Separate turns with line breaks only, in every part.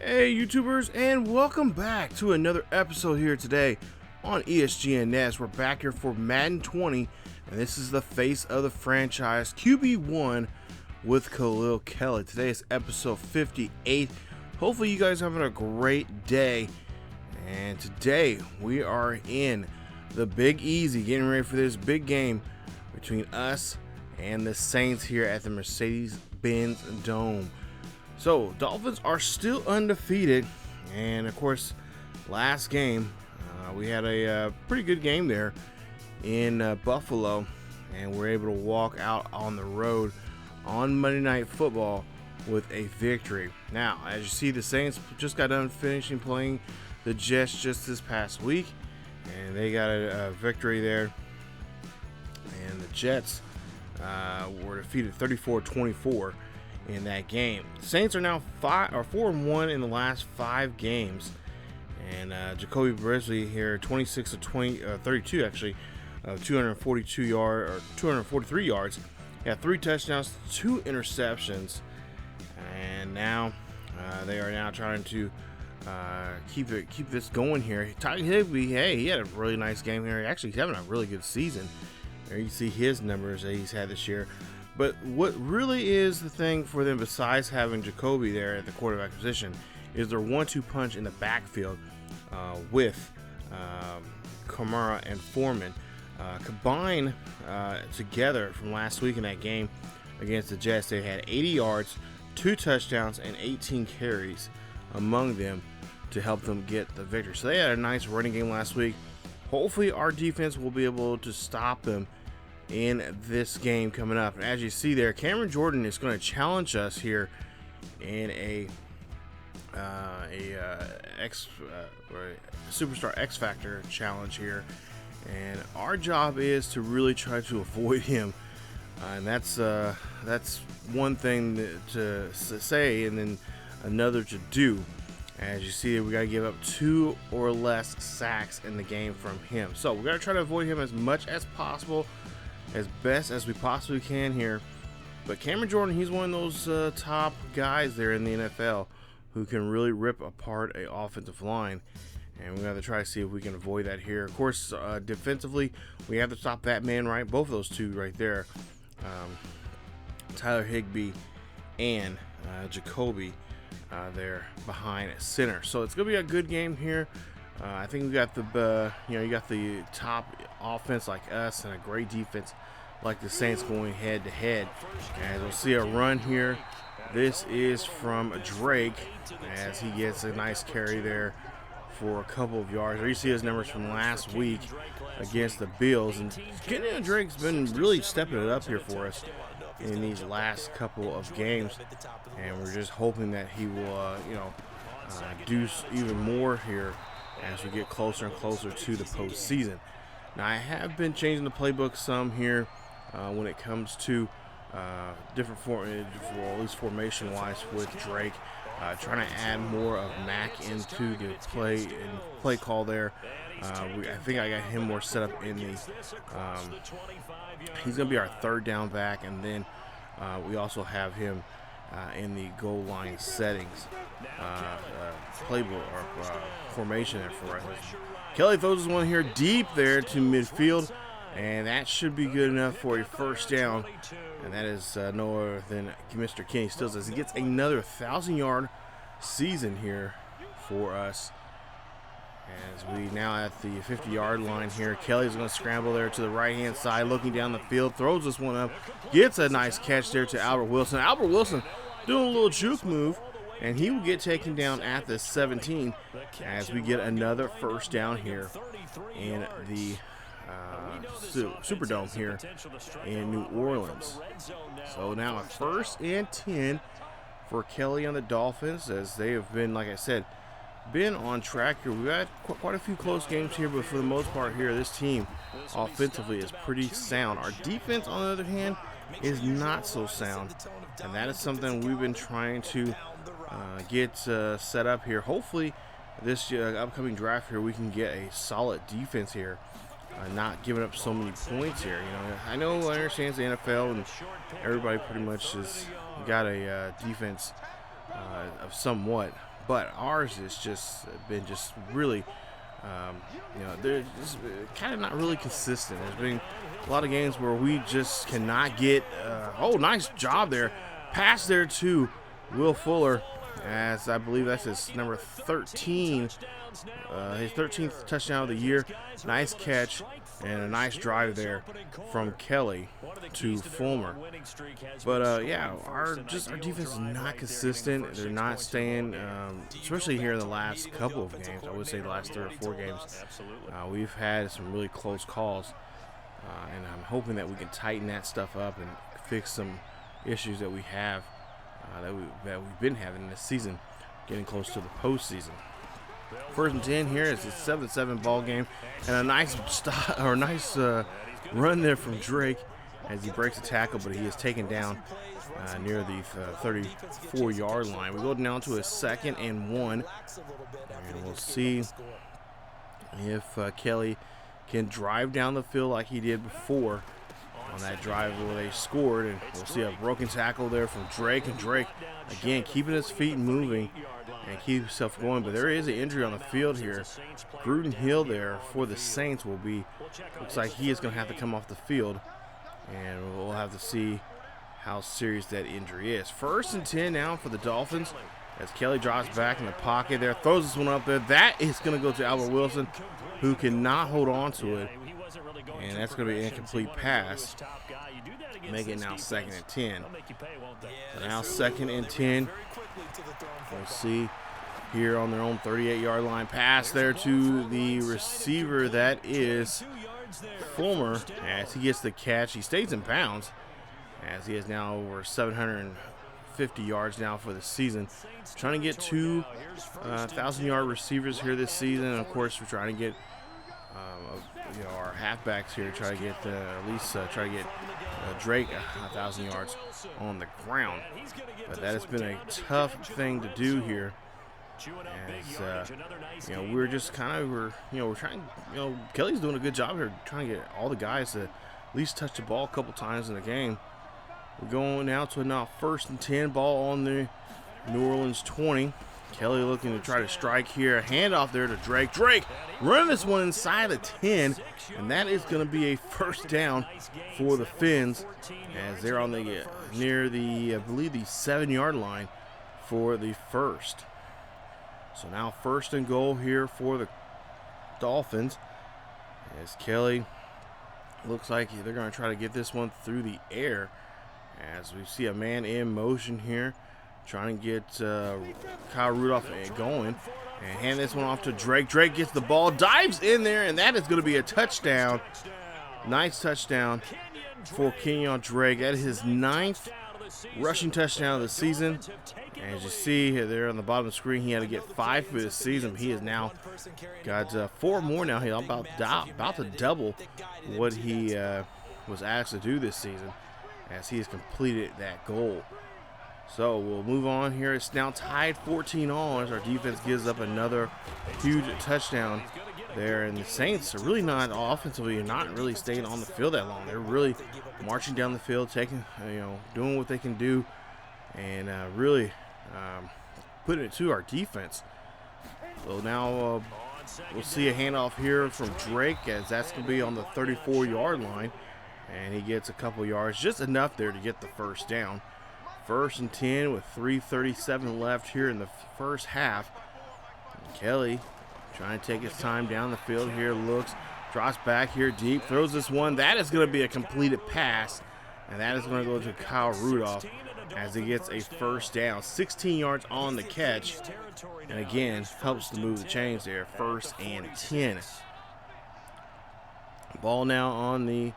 Hey YouTubers, and welcome back to another episode here today on ESGNet. We're back here for Madden 20, and this is the face of the franchise, QB1 with Khalil Kelley. Today is episode 58. Hopefully you guys are having a great day, and today we are in the Big Easy, getting ready for this big game between us and the Saints here at the Mercedes-Benz Dome. So, Dolphins are still undefeated, and of course, last game, we had a pretty good game there in Buffalo, and we're able to walk out on the road on Monday Night Football with a victory. Now, as you see, the Saints just got done finishing playing the Jets just this past week, and they got a victory there, and the Jets were defeated 34-24. in that game. The Saints are now 4-1 in the last 5 games, and Jacoby Brissett here 26 of 32 actually, 243 yards, got 3 touchdowns, 2 interceptions, and now they are now trying to keep this going here. Ty Higbee, hey, he had a really nice game here. Actually, he's having a really good season. There you can see his numbers that he's had this year. But what really is the thing for them, besides having Jacoby there at the quarterback position, is their 1-2 punch in the backfield with Kamara and Foreman. Combined together from last week in that game against the Jets, they had 80 yards, 2 touchdowns, and 18 carries among them to help them get the victory. So they had a nice running game last week. Hopefully our defense will be able to stop them in this game coming up. And as you see there, Cameron Jordan is going to challenge us here in a Superstar X Factor challenge here, and our job is to really try to avoid him, and that's one thing to say, and then another to do. As you see, we got to give up 2 or less sacks in the game from him, so we got to try to avoid him as much as possible, as best as we possibly can here. But Cameron Jordan, he's one of those top guys there in the NFL who can really rip apart a offensive line, and we have to try to see if we can avoid that here. Of course, defensively, we have to stop that man, right? Both of those two right there, Tyler Higbee and Jacoby there behind center. So it's gonna be a good game here. I think we got the you got the top offense like us and a great defense like the Saints going head to head. And we'll see a run here. This is from Drake as he gets a nice carry there for a couple of yards. There you see his numbers from last week against the Bills, and Drake's been really stepping it up here for us in these last couple of games, and we're just hoping that he will do even more here as we get closer and closer to the postseason. Now, I have been changing the playbook some here when it comes to different at least formation-wise with Drake, trying to add more of Mac into the play call there. I think I got him more set up in the. He's going to be our 3rd down back, and then we also have him in the goal line settings playbook or formation there for us. Kelley throws this one here deep there to midfield, and that should be good enough for a 1st down, and that is no other than Mr. Kenny Stills as he gets another 1,000-yard season here for us. As we now at the 50-yard line here, Kelley's going to scramble there to the right-hand side, looking down the field, throws this one up, gets a nice catch there to Albert Wilson. Albert Wilson doing a little juke move, and he will get taken down at the 17 as we get another 1st down here in the Superdome here in New Orleans. So now a 1st and 10 for Kelley on the Dolphins, as they have been, like I said, been on track here. We've had quite a few close games here, but for the most part here, this team offensively is pretty sound. Our defense, on the other hand, is not so sound, and that is something we've been trying to get set up here. Hopefully this upcoming draft here we can get a solid defense here, not giving up so many points here. I understand it's the NFL and everybody pretty much has got a defense of somewhat, but ours has just been just really, they're just kind of not really consistent. There's been a lot of games where we just cannot get. Oh, nice job there, pass there to Will Fuller, as I believe that's his number 13, his 13th touchdown of the year. Nice catch and a nice drive there from Kelley to Fulmer. But yeah, our defense is not consistent. They're not staying, especially here in the last couple of games. I would say the last 3 or 4 games. We've had some really close calls, and I'm hoping that we can tighten that stuff up and fix some issues that we have, that we've been having this season, getting close to the postseason. 1st and 10 here. It's a 7-7 ball game, and a nice run there from Drake as he breaks a tackle, but he is taken down near the 34-yard line. We go down to a 2nd and 1, and we'll see if Kelley can drive down the field like he did before on that drive where they scored. And we'll see a broken tackle there from Drake, and Drake again keeping his feet moving and keep himself going. But there is an injury on the field here. Gruden Hill there for the Saints looks like he is going to have to come off the field, and we'll have to see how serious that injury is. 1st and 10 now for the Dolphins as Kelley drops back in the pocket there, throws this one up there. That is going to go to Albert Wilson, who cannot hold on to it, and that's going to be an incomplete pass. Make it now 2nd and 10. So now 2nd and 10. We'll see here on their own 38-yard line. Pass there to the receiver. That is Fulmer as he gets the catch. He stays in bounds as he has now over 750 yards now for the season. Trying to get 2 1,000-yard receivers here this season. And of course, we're trying to get our halfbacks here, try to get at least try to get Drake 1,000 yards on the ground. But that has been a tough thing to do here. As we're just kind of we're trying. Kelley's doing a good job here, trying to get all the guys to at least touch the ball a couple times in the game. We're going now to a 1st and 10 ball on the New Orleans 20. Kelley looking to try to strike here. A handoff there to Drake. Drake running this one inside the 10, and that is going to be a 1st down for the Fins as they're on the near the I believe the 7-yard line for the 1st. So now 1st and goal here for the Dolphins as Kelley looks like they're going to try to get this one through the air as we see a man in motion here, trying to get Kyle Rudolph going and hand this one off to Drake. Drake gets the ball, dives in there, and that is going to be a touchdown. Nice touchdown for Kenyon Drake. That is his 9th rushing touchdown of the season. And as you see here there on the bottom of the screen, he had to get 5 for this season. He has now got 4 more now. He's about to double what he was asked to do this season as he has completed that goal. So we'll move on here. It's now tied 14-all as our defense gives up another huge touchdown there. And the Saints are really not offensively, not really staying on the field that long. They're really marching down the field, taking, doing what they can do, and really putting it to our defense. So now we'll see a handoff here from Drake as that's going to be on the 34-yard line. And he gets a couple yards, just enough there to get the 1st down. 1st and 10 with 3:37 left here in the 1st half. And Kelley trying to take his time down the field here, looks, drops back here deep, throws this one. That is going to be a completed pass, and that is going to go to Kyle Rudolph as he gets a 1st down. 16 yards on the catch, and again, helps to move the chains there. 1st and 10. Ball now on the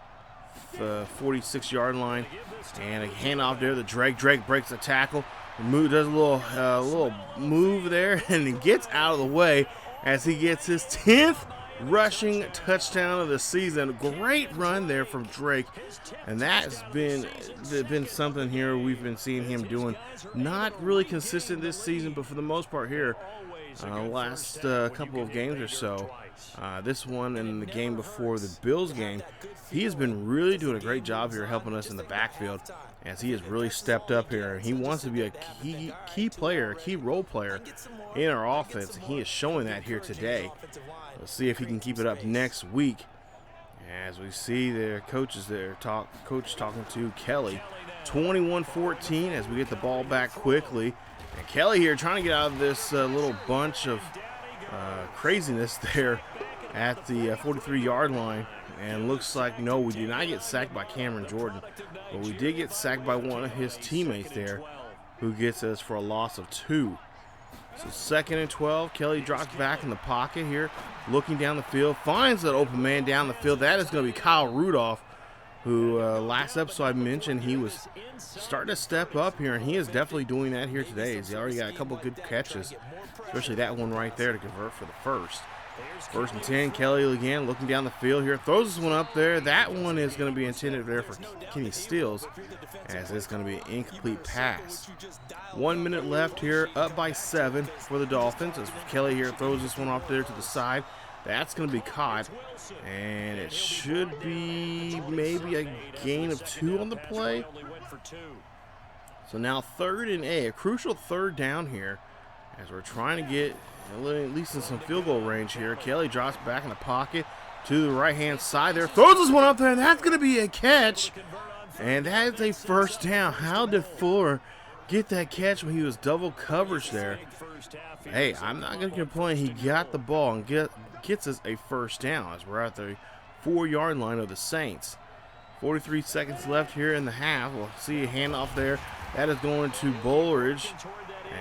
46-yard line, and a handoff there to Drake. Drake breaks the tackle, does a little move there, and he gets out of the way as he gets his 10th rushing touchdown of the season. Great run there from Drake, and that's been something here we've been seeing him doing. Not really consistent this season, but for the most part here, last couple of games or so. This one and the game before the Bills game, he has been really doing a great job here helping us in the backfield. as he has really stepped up here. He wants to be a key player, a key role player in our offense. He is showing that here today. Let's see if he can keep it up next week. As we see the coaches there, coach talking to Kelley. 21-14 as we get the ball back quickly. And Kelley here trying to get out of this little bunch of craziness there at the 43-yard line. And looks like, no, we did not get sacked by Cameron Jordan, but we did get sacked by one of his teammates there, who gets us for a loss of 2. So 2nd and 12, Kelley drops back in the pocket here, looking down the field, finds that open man down the field. That is going to be Kyle Rudolph, who last episode I mentioned he was starting to step up here, and he is definitely doing that here today. He's already got a couple good catches, especially that one right there to convert for the first. 1st and 10, Kelley again looking down the field here, throws this one up there. That one is going to be intended there for Kenny Stills, as it's going to be an incomplete pass. 1 minute left here, up by 7 for the Dolphins, as Kelley here throws this one off there to the side. That's going to be caught, and it should be maybe a gain of 2 on the play. So now 3rd and 8, a crucial 3rd down here, as we're trying to get at least in some field goal range here. Kelley drops back in the pocket to the right-hand side there. Throws this one up there, and that's going to be a catch. And that is a 1st down. How did Fuller get that catch when he was double coverage there? Hey, I'm not going to complain. He got the ball and gets us a 1st down as we're at the 4-yard line of the Saints. 43 seconds left here in the half. We'll see a handoff there. That is going to Bullridge.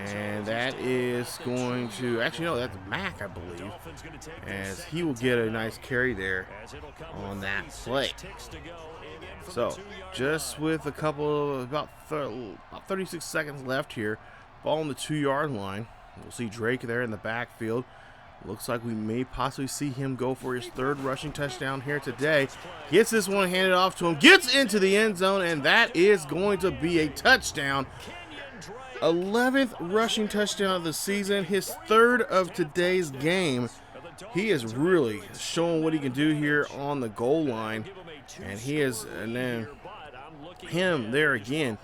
And that is going to, actually no, that's Mack, I believe, as he will get a nice carry there on that play. So just with a couple of about 36 seconds left here, ball on the 2-yard line. We'll see Drake there in the backfield. Looks like we may possibly see him go for his 3rd rushing touchdown here today. Gets this one handed off to him, gets into the end zone, and that is going to be a touchdown. 11th rushing touchdown of the season, his 3rd of today's game. He is really showing what he can do here on the goal line, and then him there again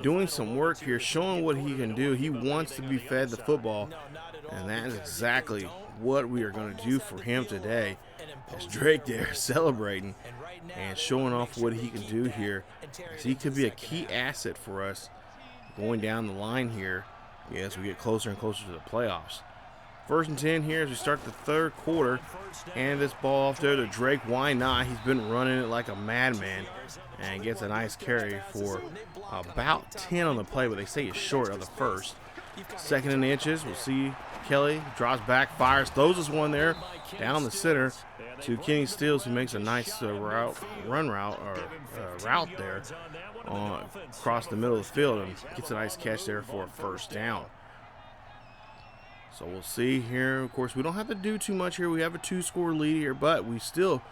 doing some work here, showing what he can do. He wants to be fed the football, and that is exactly what we are going to do for him today. As Drake there celebrating and showing off what he can do here, as he could be a key asset for us going down the line here as we get closer and closer to the playoffs. 1st and 10 here as we start the 3rd quarter, and this ball off there to Drake. Why not? He's been running it like a madman and gets a nice carry for about 10 on the play, but they say it's short of the 1st. 2nd and inches, we'll see Kelley drops back, fires, throws this one there down the center to Kenny Stills, who makes a nice route there across the middle of the field and gets a nice catch there for a 1st down. So we'll see here. Of course, we don't have to do too much here. We have a 2-score lead here, but we still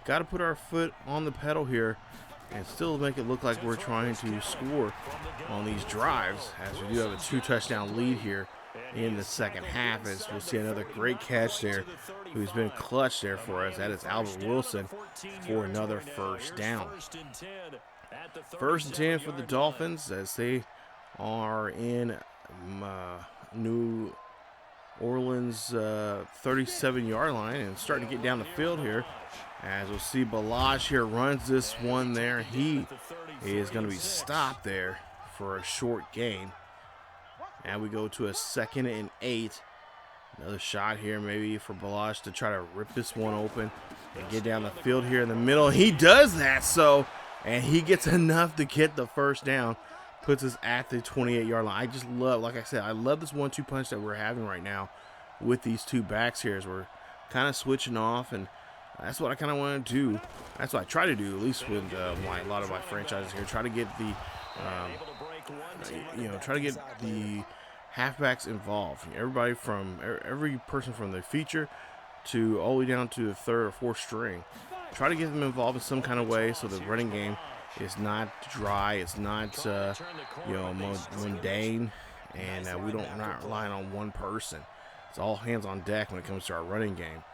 got to put our foot on the pedal here and still make it look like we're trying to score on these drives, as we do have a 2-touchdown lead here in the 2nd half, as we'll see another great catch there who's been clutch there for us. That is Albert Wilson for another 1st down. 1st and 10 for the Dolphins as they are in New Orleans 37-yard line and starting to get down the field here. As we'll see, Balazs here runs this one there. He is going to be stopped there for a short gain. And we go to a 2nd and 8. Another shot here maybe for Balazs to try to rip this one open and get down the field here in the middle. He does that, and he gets enough to get the 1st down. Puts us at the 28-yard line. I just love, like I said, I love this 1-2 punch that we're having right now with these 2 backs here as we're kind of switching off, and that's what I kind of want to do. That's what I try to do, at least with a lot of my franchises here. Try to get the, halfbacks involved. Every person from the feature to all the way down to the 3rd or 4th string. Try to get them involved in some kind of way so the running game is not dry. It's not, mundane, and we're not relying on one person. It's all hands on deck when it comes to our running game.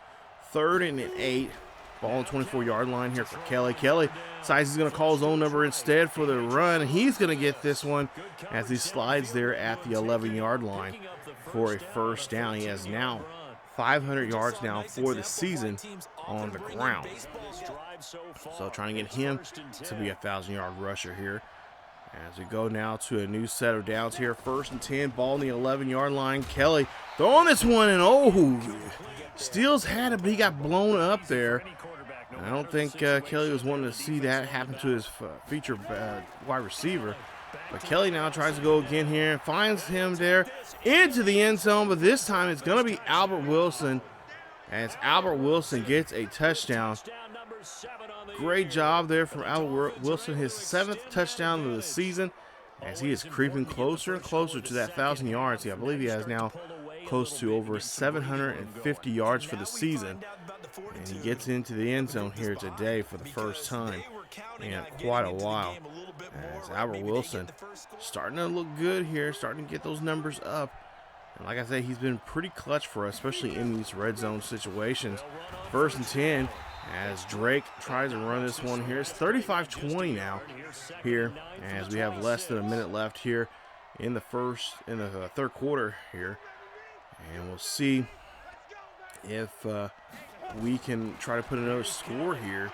3rd and 8. Ball on the 24-yard line here for Kelley. Kelley decides he's going to call his own number instead for the run. He's going to get this one as he slides there at the 11-yard line for a first down. He has now 500 yards now for the season on the ground. So trying to get him to be a 1,000-yard rusher here. As we go now to a new set of downs here. 1st and 10, ball on the 11-yard line. Kelley throwing this one, and Steele's had it, but he got blown up there. And I don't think Kelley was wanting to see that happen to his feature wide receiver. But Kelley now tries to go again here and finds him there into the end zone. But this time it's going to be Albert Wilson, as Albert Wilson gets a touchdown. Great job there from Albert Wilson, his 7th touchdown of the season, as he is creeping closer and closer to that 1,000 yards. I believe he has now close to over 750 yards for the season, and he gets into the end zone here today for the first time in quite a while. As Albert Wilson starting to look good here, starting to get those numbers up. And like I said, he's been pretty clutch for us, especially in these red zone situations. 1st and 10, as Drake tries to run this one here. It's 35-20 now here, as we have less than a minute left here in the third quarter here. And we'll see if we can try to put another score here.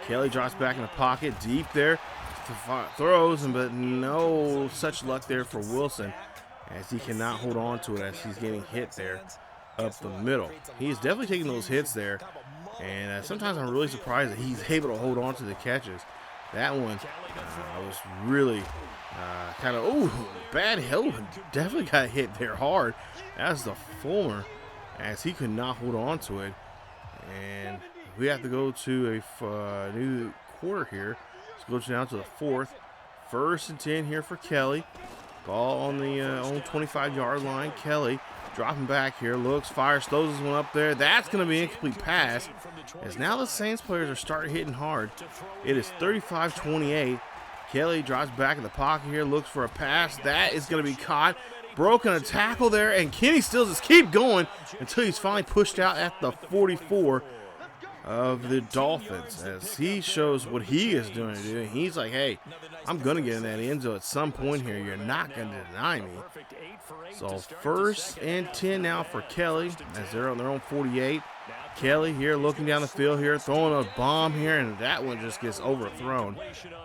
Kelley drops back in the pocket, deep there, throws, but no such luck there for Wilson, as he cannot hold on to it as he's getting hit there up the middle. He's definitely taking those hits there, and sometimes I'm really surprised that he's able to hold on to the catches. That one was really kind of, bad hill. Definitely got hit there hard. That's the Fulmer, as he could not hold on to it. And we have to go to a new quarter here. Let's go down to the 4th. 1st and 10 here for Kelley. Ball on the own 25-yard line. Kelley dropping back here, looks, fires, throws this one up there. That's going to be an incomplete pass, as now the Saints players are starting hitting hard. It is 35-28. Kelley drops back in the pocket here, looks for a pass. That is going to be caught. Broken a tackle there, and Kenny Stills just keep going until he's finally pushed out at the 44 of the Dolphins, as he shows what he is doing. He's like, hey, I'm going to get in that end zone at some point here. You're not going to deny me. So 1st and 10 now for Kelley, as they're on their own 48. Kelley here looking down the field here, throwing a bomb here, and that one just gets overthrown.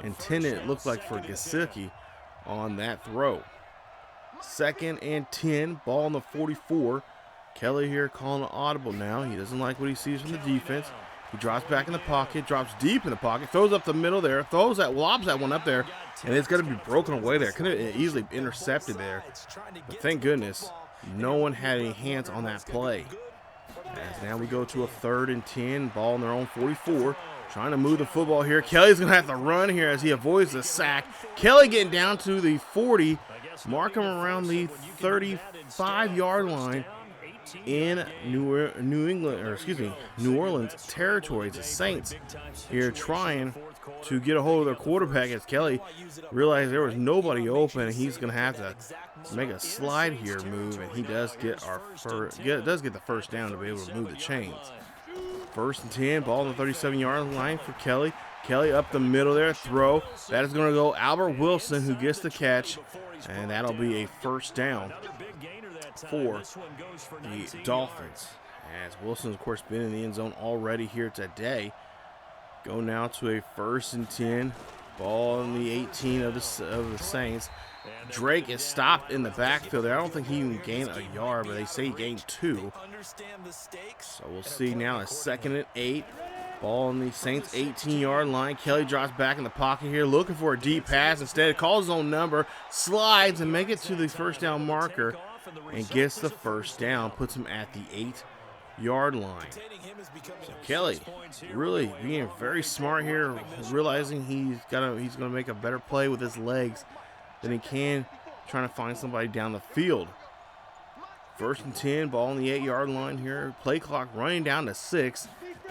Intended, it looks like, for Gesicki on that throw. 2nd and 10, ball on the 44. Kelley here calling an audible now. He doesn't like what he sees from the defense. He drops back in the pocket, drops deep in the pocket, throws up the middle there, lobs that one up there, and it's going to be broken away there. Could have easily intercepted there, but thank goodness no one had any hands on that play. As now we go to a 3rd and 10, ball on their own 44. Trying to move the football here. Kelley's going to have to run here as he avoids the sack. Kelley getting down to the 40. Mark him around the 35-yard line in New Orleans territory. The Saints here trying to get a hold of their quarterback, as Kelley realized there was nobody open, and he's going to have to make a slide here move, and he does get the first down to be able to move the chains. 1st and 10, ball on the 37-yard line for Kelley. Kelley up the middle there, throw. That is going to go Albert Wilson, who gets the catch, and that'll be a first down for the Dolphins. As Wilson, of course, been in the end zone already here today. Go now to a 1st and 10, ball on the 18 of the Saints. Drake is stopped in the backfield there. I don't think he even gained a yard, but they say he gained 2. So we'll see now a 2nd and 8. Ball on the Saints 18-yard line. Kelley drops back in the pocket here, looking for a deep pass. Instead, calls his own number, slides, and make it to the first down marker, and gets the first down, puts him at the 8-yard line. So Kelley really being very smart here, realizing he's going to make a better play with his legs than he can trying to find somebody down the field. 1st and 10, ball on the 8-yard line here. Play clock running down to 6.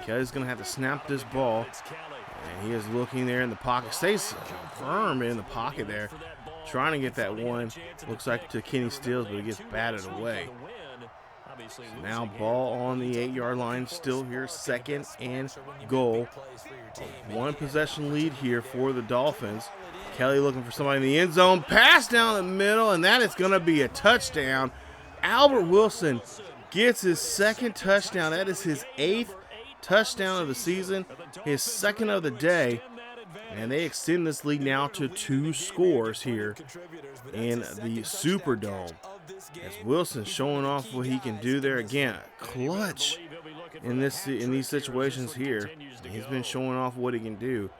Kelley's going to have to snap this ball. And he is looking there in the pocket. Stays firm in the pocket there, trying to get that one. Looks like to Kenny Stills, but he gets batted away. Now ball on the 8-yard line, still here, 2nd and goal. One possession lead here for the Dolphins. Kelley looking for somebody in the end zone, pass down the middle, and that is going to be a touchdown. Albert Wilson gets his 2nd touchdown. That is his 8th touchdown of the season, his 2nd of the day. And they extend this lead now to 2 scores here in the Superdome. As Wilson showing off what he can do there again, clutch in these situations here. He's been showing off what he can do.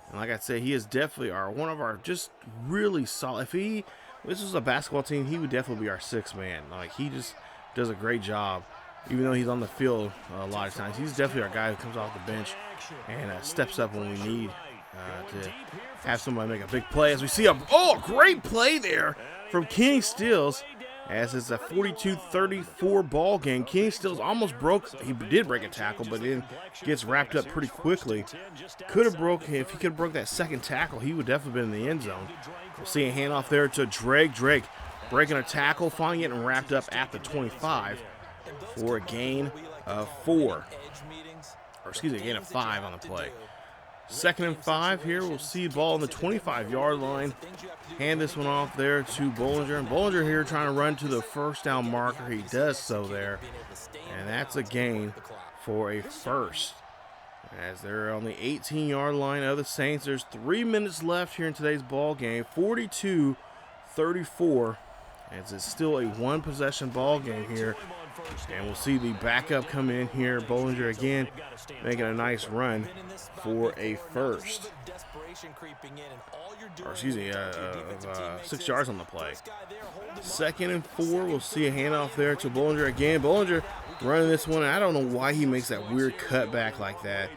And like I said, he is definitely one of our just really solid. If this was a basketball team, he would definitely be our 6th man. Like, he just does a great job, even though he's on the field a lot of times. He's definitely our guy who comes off the bench and steps up when we need to have somebody make a big play. As we see a great play there from Kenny Stills, as it's a 42-34 ball game. Kenny Stills almost broke. He did break a tackle, but then gets wrapped up pretty quickly. Could have broke. If he could have broke that 2nd tackle, he would definitely been in the end zone. We'll see a handoff there to Drake. Drake breaking a tackle, finally getting wrapped up at the 25 for a gain of 4. Or excuse me, a gain of 5 on the play. 2nd and 5 here. We'll see ball on the 25-yard line. Hand this one off there to Bollinger. And Bollinger here trying to run to the 1st down marker. He does so there. And that's a gain for a 1st. As they're on the 18-yard line of the Saints. There's 3 minutes left here in today's ball game. 42-34. As it's still a 1-possession ball game here. And we'll see the backup come in here. Bollinger again making a nice run for a 1st. Or excuse me, 6 yards on the play. 2nd and 4. We'll see a handoff there to Bollinger again. Bollinger running this one. I don't know why he makes that weird cutback like that.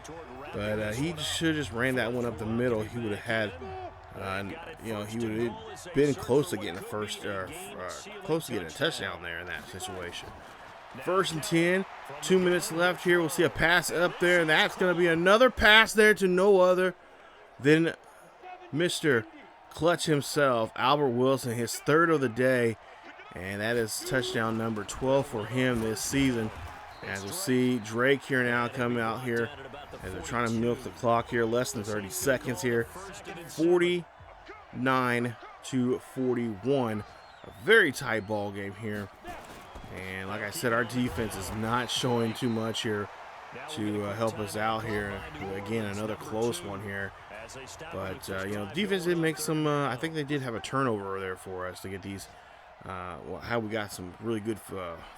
But he should have just ran that one up the middle. He would have had, he would have been close to getting close to getting a touchdown there in that situation. 1st and 10, 2 minutes left here. We'll see a pass up there, and that's going to be another pass there to no other than Mr. Clutch himself, Albert Wilson, his 3rd of the day, and that is touchdown number 12 for him this season. As we'll see Drake here now coming out here as they're trying to milk the clock here, less than 30 seconds here. 49-41, a very tight ball game here. And like I said, our defense is not showing too much here to help us out here. Again, another close one here. But, defense did make some, I think they did have a turnover there for us to get these, how we got some really good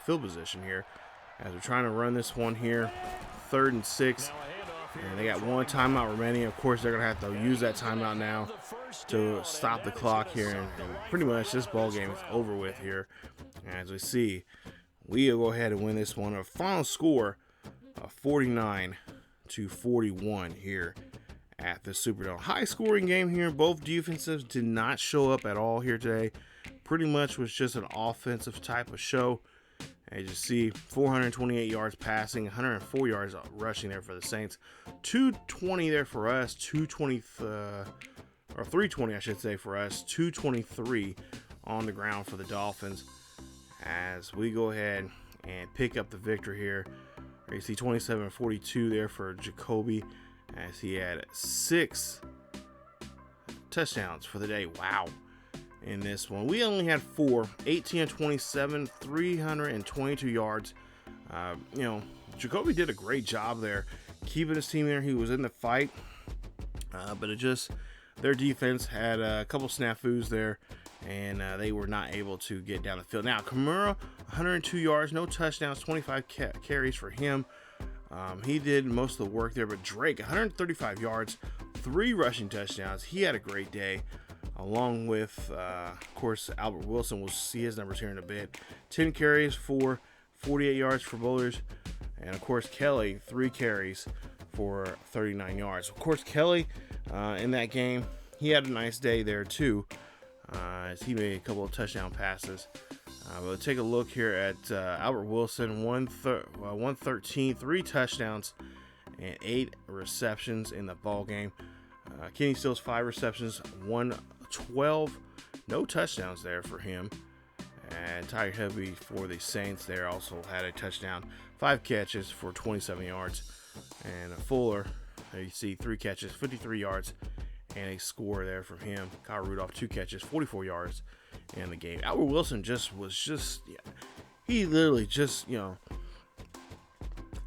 field position here. As we're trying to run this one here, 3rd and 6. And they got 1 timeout remaining. Of course, they're going to have to use that timeout now to stop the clock here. And pretty much this ball game is over with here. As we see, we'll go ahead and win this one. A final score of 49-41 here at the Superdome. High scoring game here. Both defenses did not show up at all here today. Pretty much was just an offensive type of show. As you see, 428 yards passing, 104 yards rushing there for the Saints. 220 there for us, 320 I should say for us, 223 on the ground for the Dolphins. As we go ahead and pick up the victory here. You see 27-42 there for Jacoby, as he had 6 touchdowns for the day. Wow. In this one, we only had 4, 18-27, 322 yards. Jacoby did a great job there, keeping his team there. He was in the fight, but their defense had a couple snafus there, and they were not able to get down the field. Now, Kamara, 102 yards, no touchdowns, 25 carries for him. He did most of the work there, but Drake, 135 yards, 3 rushing touchdowns. He had a great day, along with, of course, Albert Wilson. We'll see his numbers here in a bit. 10 carries for 48 yards for Bowlers. And, of course, Kelley, 3 carries for 39 yards. Of course, Kelley, in that game, he had a nice day there, too, as he made a couple of touchdown passes. We'll take a look here at Albert Wilson, 113, 3 touchdowns, and 8 receptions in the ball game. Kenny Stills, 5 receptions, 112, no touchdowns there for him. And Tyler Higbee for the Saints there also had a touchdown, 5 catches for 27 yards. And Fuller, there you see 3 catches, 53 yards, and a score there from him. Kyle Rudolph, 2 catches, 44 yards in the game. Albert Wilson he literally just,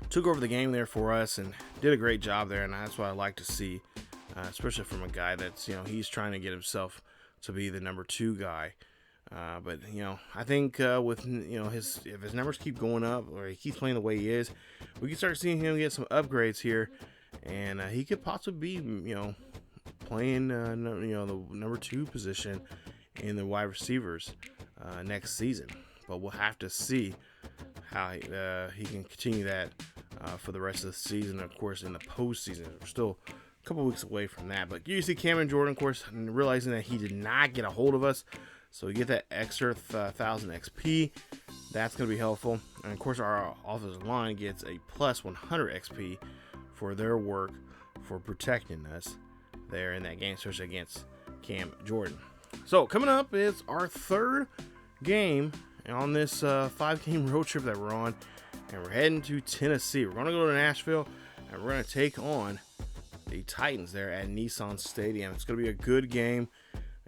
took over the game there for us and did a great job there. And that's what I like to see, especially from a guy that's, he's trying to get himself to be the number 2 guy. But I think with if his numbers keep going up or he keeps playing the way he is, we can start seeing him get some upgrades here, and he could possibly be playing the number 2 position in the wide receivers next season. But we'll have to see how he can continue that for the rest of the season. Of course, in the postseason, we're still a couple weeks away from that. But you see Cameron Jordan, of course, realizing that he did not get a hold of us. So we get that extra 1,000 XP. That's going to be helpful. And of course, our offensive line gets a plus 100 XP for their work for protecting us there in that game, especially against Cam Jordan. So coming up is our 3rd game on this 5-game road trip that we're on. And we're heading to Tennessee. We're going to go to Nashville, and we're going to take on the Titans there at Nissan Stadium. It's going to be a good game.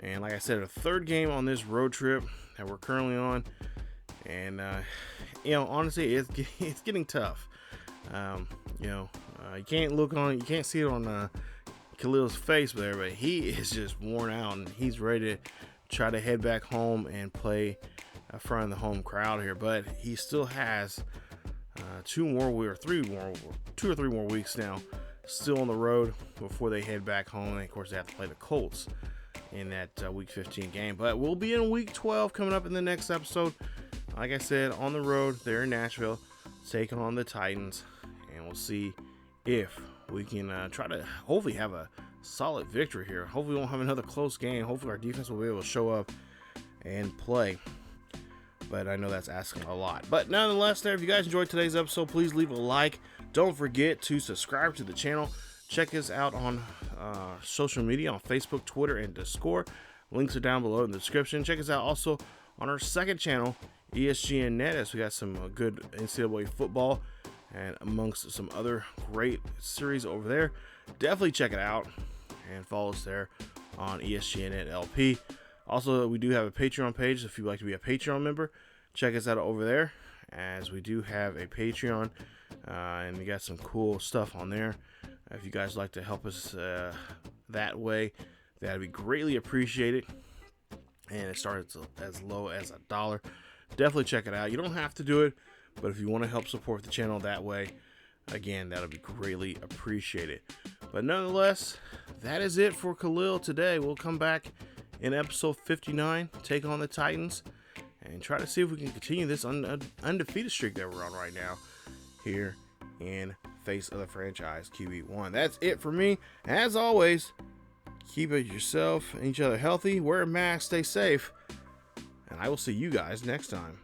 And like I said, a 3rd game on this road trip that we're currently on. And, honestly, it's getting tough. You can't see it on Khalil's face there, but he is just worn out and he's ready to try to head back home and play in front of the home crowd here. But he still has 2 or 3 more weeks now still on the road before they head back home. And of course, they have to play the Colts in that week 15 game. But we'll be in week 12 coming up in the next episode. Like I said, on the road there in Nashville, taking on the Titans, and we'll see if we can try to hopefully have a solid victory here. Hopefully we won't have another close game. Hopefully our defense will be able to show up and play. But I know that's asking a lot. But nonetheless, there, if you guys enjoyed today's episode, please leave a like. Don't forget to subscribe to the channel. Check us out on social media on Facebook, Twitter, and Discord. Links are down below in the description. Check us out also on our 2nd channel, ESGNet, as we got some good NCAA football and amongst some other great series over there. Definitely check it out and follow us there on ESGNet LP. Also, we do have a Patreon page if you'd like to be a Patreon member. Check us out over there, as we do have a Patreon, and we got some cool stuff on there. If you guys like to help us that way, that'd be greatly appreciated. And it starts as low as $1. Definitely check it out. You don't have to do it, but if you want to help support the channel that way, again, that'll be greatly appreciated. But nonetheless, that is it for Khalil today. We'll come back in episode 59, take on the Titans, and try to see if we can continue this undefeated streak that we're on right now here in Face of the Franchise QB1. That's it for me. As always, keep it yourself and each other healthy, wear a mask, stay safe, and I will see you guys next time.